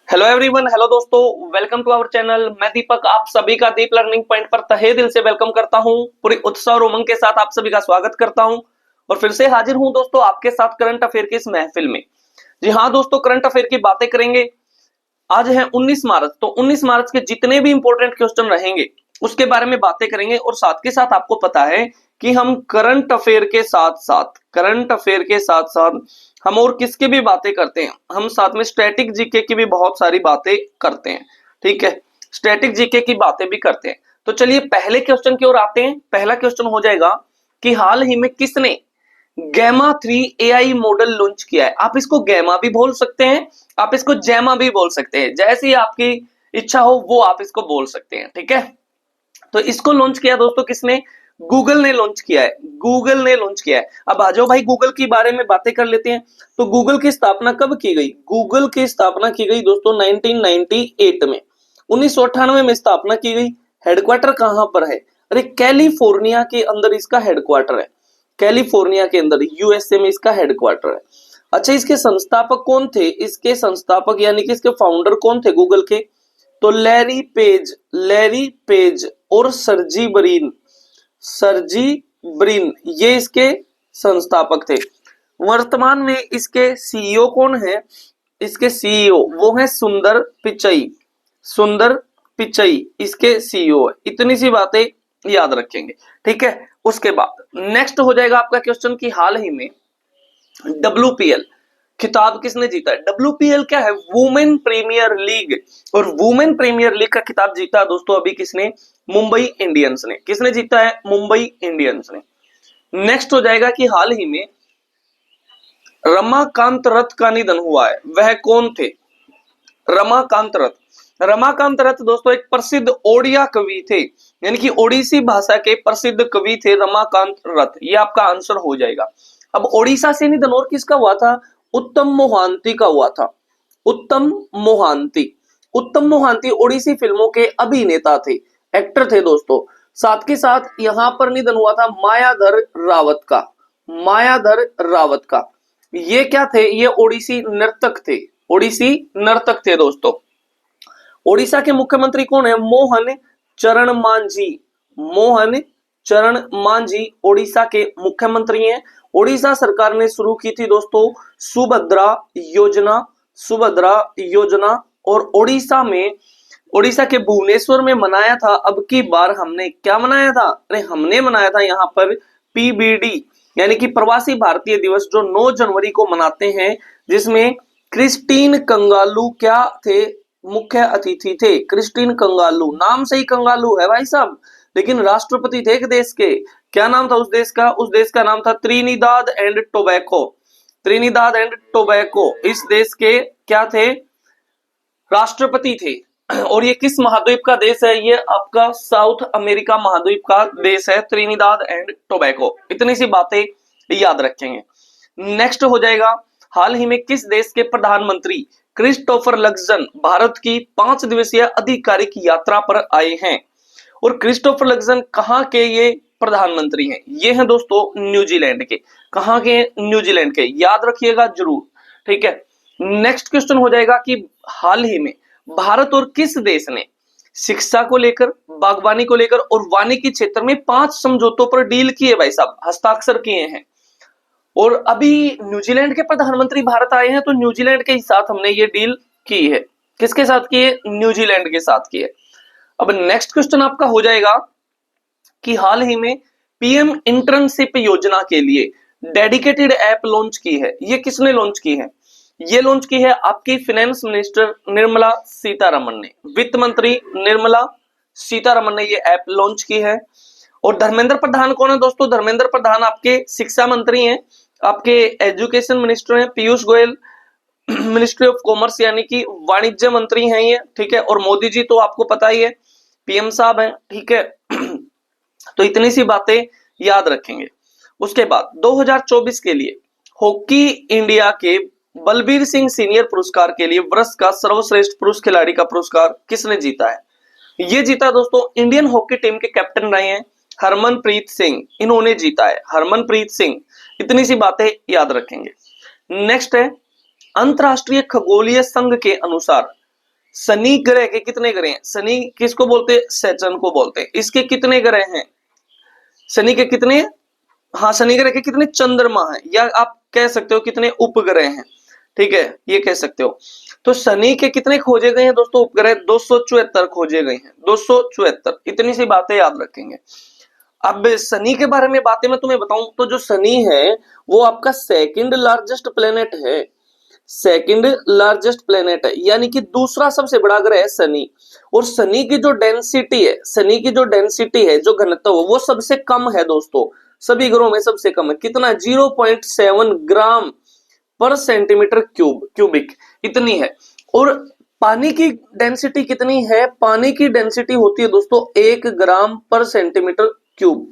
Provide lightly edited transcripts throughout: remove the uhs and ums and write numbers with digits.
Hello everyone, hello दोस्तों, welcome to our channel. मैं दीपक आप सभी का दीप लर्निंग पॉइंट पर तहे दिल से वेलकम करता हूं। पूरी उत्साह और उमंग के साथ आप सभी का स्वागत करता हूं और फिर से हाजिर हूं दोस्तों आपके साथ करंट अफेयर की इस महफिल में। जी हां दोस्तों, करंट अफेयर की बातें करेंगे। आज है 19 मार्च, तो 19 मार्च के जितने भी इंपॉर्टेंट क्वेश्चन रहेंगे उसके बारे में बातें करेंगे और साथ के साथ आपको पता है कि हम करंट अफेयर के साथ साथ हम और किसकी भी बातें करते हैं, हम साथ में स्टैटिक जीके की भी बहुत सारी बातें करते हैं। ठीक है, स्टैटिक जीके की बातें भी करते हैं। तो चलिए पहले क्वेश्चन की ओर आते हैं। पहला क्वेश्चन हो जाएगा कि हाल ही में किसने गैमा 3 एआई मॉडल लॉन्च किया है। आप इसको गैमा भी बोल सकते हैं, आप इसको जैमा भी बोल सकते हैं, जैसी आपकी इच्छा हो वो आप इसको बोल सकते हैं। ठीक है, तो इसको लॉन्च किया दोस्तों किसने? गूगल ने लॉन्च किया है। गूगल ने लॉन्च किया है। अब आ जाओ भाई, गूगल के बारे में बातें कर लेते हैं। तो गूगल की स्थापना कब की गई? गूगल की स्थापना की गई दोस्तों 1998 में, 1998 में स्थापना की गई। हेडक्वार्टर कहां पर है? अरे कैलिफोर्निया के अंदर इसका हेडक्वार्टर है। कैलिफोर्निया के अंदर यूएसए में इसका हेडक्वार्टर है। अच्छा, इसके संस्थापक कौन थे? इसके संस्थापक यानी कि इसके फाउंडर कौन थे गूगल के? तो लैरी पेज और सर्जी ब्रिन ये इसके संस्थापक थे। वर्तमान में इसके सीईओ कौन है? इसके सीईओ वो है सुंदर पिचई इसके सीईओ है। इतनी सी बातें याद रखेंगे। ठीक है, उसके बाद नेक्स्ट हो जाएगा आपका क्वेश्चन कि हाल ही में डब्ल्यूपीएल खिताब किसने जीता है? डब्ल्यूपीएल क्या है? Women premiere league. और वुमेन प्रीमियर लीग का खिताब जीता दोस्तों अभी किसने? मुंबई इंडियंस ने। किसने जीता है? मुंबई इंडियंस ने। नेक्स्ट हो जाएगा कि हाल ही में रमाकांत रथ का निधन हुआ है। वह कौन थे? रमाकांत रथ दोस्तों एक प्रसिद्ध ओडिया कवि थे, यानी कि ओडिसी भाषा के प्रसिद्ध कवि थे रमाकांत रथ। ये आपका आंसर हो जाएगा। अब ओडिशा से निधन और किसका हुआ था? उत्तम मोहांती का हुआ था। उत्तम मोहांती ओडिसी फिल्मों के अभिनेता थे, एक्टर थे दोस्तों। साथ के साथ यहां पर निधन हुआ था मायाधर रावत का। ये क्या थे? ये ओडिसी नर्तक थे दोस्तों। ओडिशा के मुख्यमंत्री कौन है? मोहन चरण मांझी ओडिशा के मुख्यमंत्री हैं। ओडिशा सरकार ने शुरू की थी दोस्तों सुभद्रा योजना और ओडिशा के भुवनेश्वर में मनाया था। अब की बार हमने क्या मनाया था? अरे हमने मनाया था यहाँ पर पीबीडी यानी कि प्रवासी भारतीय दिवस, जो 9 जनवरी को मनाते हैं, जिसमें क्रिस्टीन कंगालू क्या थे? मुख्य अतिथि थे। क्रिस्टीन कंगालू, नाम से ही कंगालू है भाई साहब, लेकिन राष्ट्रपति थे एक देश के। क्या नाम था उस देश का? उस देश का नाम था त्रिनिदाद एंड टोबैको। इस देश के क्या थे? राष्ट्रपति थे। और ये किस महाद्वीप का देश है? ये आपका साउथ अमेरिका महाद्वीप का देश है, त्रिनिदाद एंड टोबैको। इतनी सी बातें याद रखेंगे। नेक्स्ट हो जाएगा, हाल ही में किस देश के प्रधानमंत्री क्रिस्टोफर लक्सन भारत की 5 दिवसीय आधिकारिक यात्रा पर आए हैं? और क्रिस्टोफर लक्सन कहां के ये प्रधानमंत्री हैं? ये हैं दोस्तों न्यूजीलैंड के। कहां के? न्यूजीलैंड के। याद रखिएगा जरूर। ठीक है, नेक्स्ट क्वेश्चन हो जाएगा कि हाल ही में भारत और किस देश ने शिक्षा को लेकर, बागवानी को लेकर और वानिकी क्षेत्र में 5 समझौतों पर डील किए भाई साहब, हस्ताक्षर किए हैं। और अभी न्यूजीलैंड के प्रधानमंत्री भारत आए हैं, तो न्यूजीलैंड के साथ हमने ये डील की है। किसके साथ की है? न्यूजीलैंड के साथ की है। अब नेक्स्ट क्वेश्चन आपका हो जाएगा कि हाल ही में पीएम इंटर्नशिप योजना के लिए डेडिकेटेड ऐप लॉन्च की है। ये किसने लॉन्च की है? ये लॉन्च की है आपकी फाइनेंस मिनिस्टर निर्मला सीतारमण ने। वित्त मंत्री निर्मला सीतारमण ने ये ऐप लॉन्च की है। और धर्मेंद्र प्रधान कौन है दोस्तों? धर्मेंद्र प्रधान आपके शिक्षा मंत्री हैं, आपके एजुकेशन मिनिस्टर हैं। Piyush Goyal ministry of commerce यानी कि वाणिज्य मंत्री हैं ये। ठीक है, और मोदी जी तो आपको पता ही है पीएम साहब हैं। ठीक है, तो इतनी सी बातें याद रखेंगे। उसके बाद 2024 के लिए हॉकी इंडिया के बलबीर सिंह सीनियर पुरस्कार के लिए वर्ष का सर्वश्रेष्ठ पुरुष खिलाड़ी का पुरस्कार किसने जीता है? ये जीता दोस्तों इंडियन हॉकी टीम के कैप्टन रहे हैं हरमनप्रीत सिंह। इन्होंने जीता है, हरमनप्रीत सिंह। इतनी सी बातें याद रखेंगे। नेक्स्ट है, अंतरराष्ट्रीय खगोलीय संघ के अनुसार शनि ग्रह के कितने ग्रह हैं? शनि किसको बोलते हैं? सैटर्न को बोलते हैं। इसके कितने ग्रह हैं? शनि के कितने, हाँ शनि ग्रह के कितने चंद्रमा हैं, या आप कह सकते हो कितने उपग्रह हैं, ठीक है, ये कह सकते हो। तो शनि के कितने खोजे गए हैं दोस्तों उपग्रह? 274 खोजे गए हैं, 274। इतनी सी बातें याद रखेंगे। अब शनि के बारे में बातें मैं तुम्हें बताऊं तो जो शनि है वो आपका सेकंड लार्जेस्ट प्लेनेट है, सेकंड लार्जेस्ट प्लेनेट है, यानी कि दूसरा सबसे बड़ा ग्रह है शनि। और शनि की जो डेंसिटी है, शनि की जो डेंसिटी है, जो घनत्व है, वो सबसे कम है दोस्तों, सभी ग्रहों में सबसे कम है। कितना? 0.7 ग्राम पर सेंटीमीटर क्यूबिक, इतनी है। और पानी की डेंसिटी कितनी है? पानी की डेंसिटी होती है दोस्तों 1 ग्राम पर सेंटीमीटर क्यूब।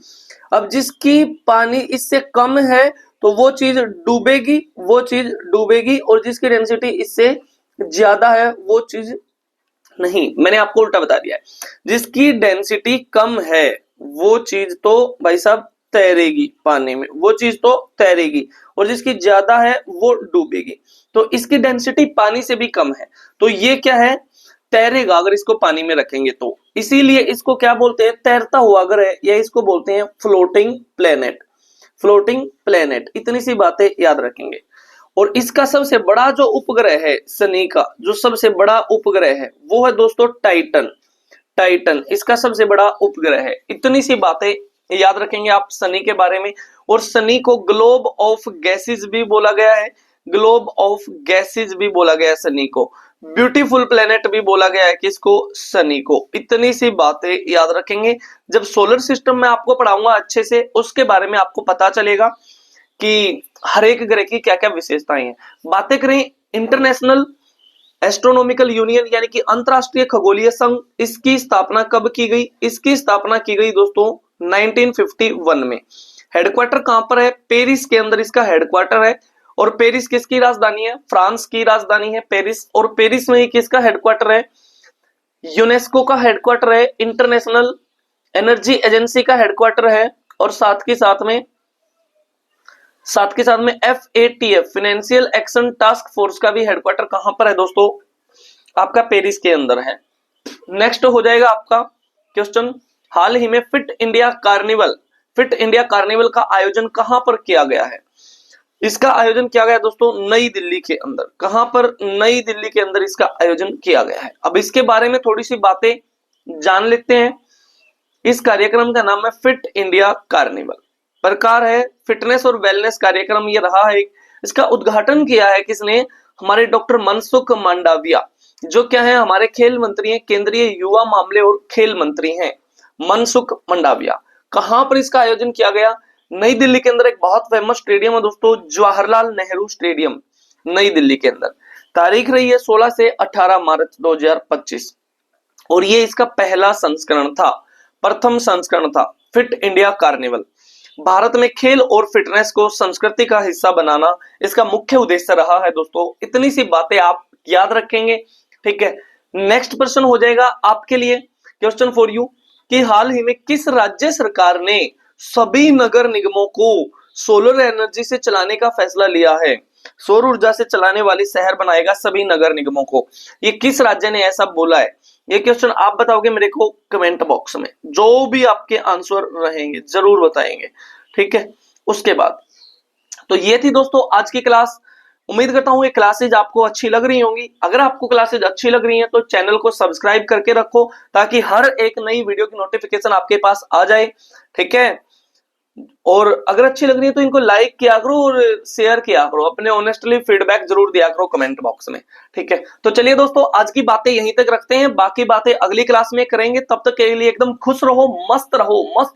अब जिसकी पानी इससे कम है तो वो चीज डूबेगी, वो चीज डूबेगी, और जिसकी डेंसिटी इससे ज्यादा है वो चीज नहीं, मैंने आपको उल्टा बता दिया है। जिसकी डेंसिटी कम है वो चीज तो भाई साहब तैरेगी पानी में, वो चीज तो तैरेगी, और जिसकी ज्यादा है वो डूबेगी। तो इसकी डेंसिटी पानी से भी कम है, तो ये क्या है? तैरेगा अगर इसको पानी में रखेंगे तो। इसीलिए इसको क्या बोलते हैं? तैरता हुआ ग्रह, या इसको बोलते हैं फ्लोटिंग प्लेनेट, फ्लोटिंग प्लेनेट। इतनी सी बातें याद रखेंगे। और इसका सबसे बड़ा जो उपग्रह है शनि का, जो सबसे बड़ा उपग्रह है वो है दोस्तों टाइटन, टाइटन इसका सबसे बड़ा उपग्रह है। इतनी सी बातें याद रखेंगे आप शनि के बारे में। और शनि को ग्लोब ऑफ गैसेस भी बोला गया है, ग्लोब ऑफ गैसेस भी बोला गया है शनि को। ब्यूटीफुल प्लेनेट भी बोला गया है किसको? शनि को। इतनी सी बातें याद रखेंगे। जब सोलर सिस्टम में आपको पढ़ाऊंगा अच्छे से, उसके बारे में आपको पता चलेगा कि हर एक ग्रह की क्या क्या विशेषताएं हैं। बातें करें इंटरनेशनल एस्ट्रोनॉमिकल यूनियन यानी कि अंतरराष्ट्रीय खगोलीय संघ, इसकी स्थापना कब की गई? इसकी स्थापना की गई दोस्तों 1951 में। हेडक्वार्टर कहां पर है? पेरिस के अंदर इसका हेडक्वार्टर है। और पेरिस किसकी राजधानी है? फ्रांस की राजधानी है पेरिस। और पेरिस में ही किसका हेडक्वार्टर है? यूनेस्को का हेडक्वार्टर है, इंटरनेशनल एनर्जी एजेंसी का हेडक्वार्टर है। और साथ के साथ में FATF financial action task force का भी हेडक्वार्टर कहां पर है दोस्तों? आपका पेरिस के अंदर है। नेक्स्ट हो जाएगा आपका क्वेश्चन, हाल ही में फिट इंडिया कार्निवल का आयोजन कहां पर किया गया है? इसका आयोजन किया गया दोस्तों नई दिल्ली के अंदर। कहां पर? नई दिल्ली के अंदर इसका आयोजन किया गया है। अब इसके बारे में थोड़ी सी बातें जान लेते हैं। इस कार्यक्रम का नाम है फिट इंडिया कार्निवल। प्रकार है फिटनेस और वेलनेस कार्यक्रम ये रहा है। इसका उद्घाटन किया है किसने? हमारे डॉक्टर मनसुख मांडविया, जो क्या है हमारे खेल मंत्री हैं, केंद्रीय युवा मामले और खेल मंत्री हैं मनसुख मांडविया। कहां पर इसका आयोजन किया गया? नई दिल्ली के अंदर। एक बहुत फेमस स्टेडियम है दोस्तों, जवाहरलाल नेहरू स्टेडियम, नई दिल्ली के अंदर। तारीख रही है 16 से 18 मार्च 2025। और ये इसका पहला संस्करण था, प्रथम संस्करण था फिट इंडिया कार्निवल। भारत में खेल और फिटनेस को संस्कृति का हिस्सा बनाना इसका मुख्य उद्देश्य रहा है दोस्तों। इतनी सी बातें आप याद रखेंगे, ठीक है। नेक्स्ट प्रश्न हो जाएगा आपके लिए, क्वेश्चन फॉर यू, कि हाल ही में किस राज्य सरकार ने सभी नगर निगमों को सोलर एनर्जी से चलाने का फैसला लिया है? सौर ऊर्जा से चलाने वाली शहर बनाएगा सभी नगर निगमों को। ये किस राज्य ने ऐसा बोला है? ये क्वेश्चन आप बताओगे मेरे को कमेंट बॉक्स में, जो भी आपके आंसर रहेंगे जरूर बताएंगे, ठीक है। उसके बाद तो ये थी दोस्तों आज की क्लास। उम्मीद करता हूं ये क्लासेज आपको अच्छी लग रही होंगी। अगर आपको क्लासेज अच्छी लग रही हैं तो चैनल को सब्सक्राइब करके रखो, ताकि हर एक नई वीडियो की नोटिफिकेशन आपके पास आ जाए, ठीक है। और अगर अच्छी लग रही है तो इनको लाइक किया करो और शेयर किया करो, अपने ऑनेस्टली फीडबैक जरूर दिया करो कमेंट बॉक्स में, ठीक है। तो चलिए दोस्तों आज की बातें यहीं तक रखते हैं, बाकी बातें अगली क्लास में करेंगे। तब तक के लिए एकदम खुश रहो, मस्त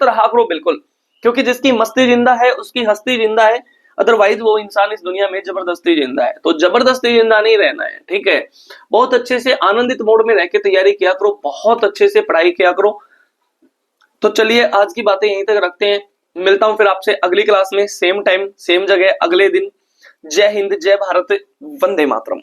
रहा करो बिल्कुल, क्योंकि जिसकी मस्ती जिंदा है उसकी हस्ती जिंदा है, अदरवाइज वो इंसान इस दुनिया में जबरदस्ती जिंदा है। तो जबरदस्ती जिंदा नहीं रहना है, ठीक है। बहुत अच्छे से आनंदित मोड में रह के तैयारी किया करो, बहुत अच्छे से पढ़ाई किया करो। तो चलिए आज की बातें यहीं तक रखते हैं, मिलता हूं फिर आपसे अगली क्लास में, सेम टाइम सेम जगह अगले दिन। जय हिंद, जय भारत, वंदे मातरम।